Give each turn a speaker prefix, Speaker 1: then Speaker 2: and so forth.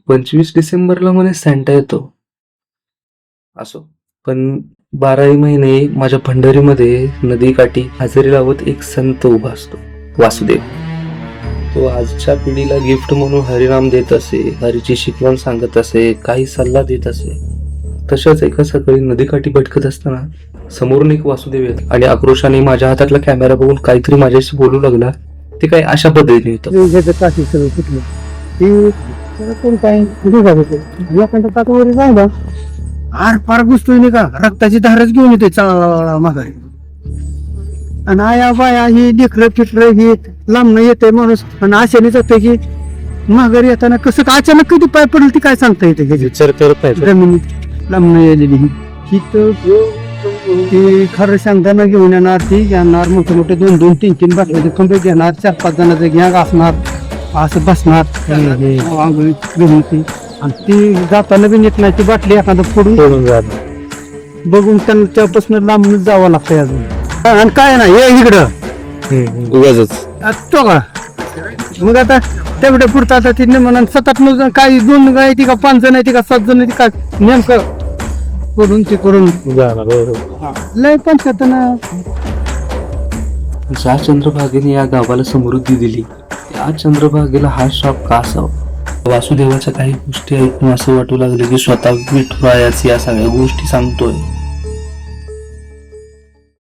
Speaker 1: 25 डिसेंबरला म्हणे सॅन्टा येतो. असो, पण 12ही महिने माझ्या पंढरीमध्ये नदीकाठी हजेरी लावत एक संत उभा असतो, वासुदेव. तो आजच्या पिढीला गिफ्ट म्हणून हरिनाम देत असे, हरीची शिकवण सांगत असे, काही सल्ला देत असे. तशाच एका सकाळी नदीकाठी भटकत असताना समोरून एक वासुदेव येत आणि आक्रोशाने माझ्या हातातला कॅमेरा बघून काहीतरी माझ्याशी बोलू लागला. ते काय अशा पद्धतीने होतं.
Speaker 2: काठी सगळं सुटलं ती कोण काय लोकांच्या ताकदवर जायला आर पार घुसतोय नाही का, रक्ताची धारच घेऊन येते चाळा माघारी. आणि आया बाया ही लेकरं फिटर ही लांबणं येते माणूस आणि आशेने जातोय की माघारी येताना कसं का अचानक कधी पाय पडेल ती काय सांगता येते.
Speaker 1: विचार करत नाही.
Speaker 2: जमिनीत लांबणं येलेली ही तर ती खरं सांगताना घेऊन येणार, ती घेणार मोठे मोठे 2-2, 3-3 बाटल्याचे खंबे घेणार, 4-5 जणांचे घ्या असणार, असं बसणार आंघोळी घेऊन ती. आणि ती जाताना बी नेत नाही ती बाटली एखादं फोडून बघून त्यांना त्यापासून लांबून जावं लागतंय अजून. आणि काय ना हे इकडं
Speaker 1: उगाच
Speaker 2: तो का मग आता तेवढे पुरतं आता ती म्हणून 7-8 जण काही 2 गाय ती का 5 जण आहे ती का 7 जण आहे ती का नेमकं करून ते करून लय पंचायत ना.
Speaker 1: ज्या चंद्रभागेने या गावाला समृद्धी दिली त्या चंद्रभागेला हा श्राप का असावा. वासुदेवाच्या काही गोष्टी ऐकून असं वाटू लागले की स्वतः विठुरायाच या सगळ्या गोष्टी सांगतोय.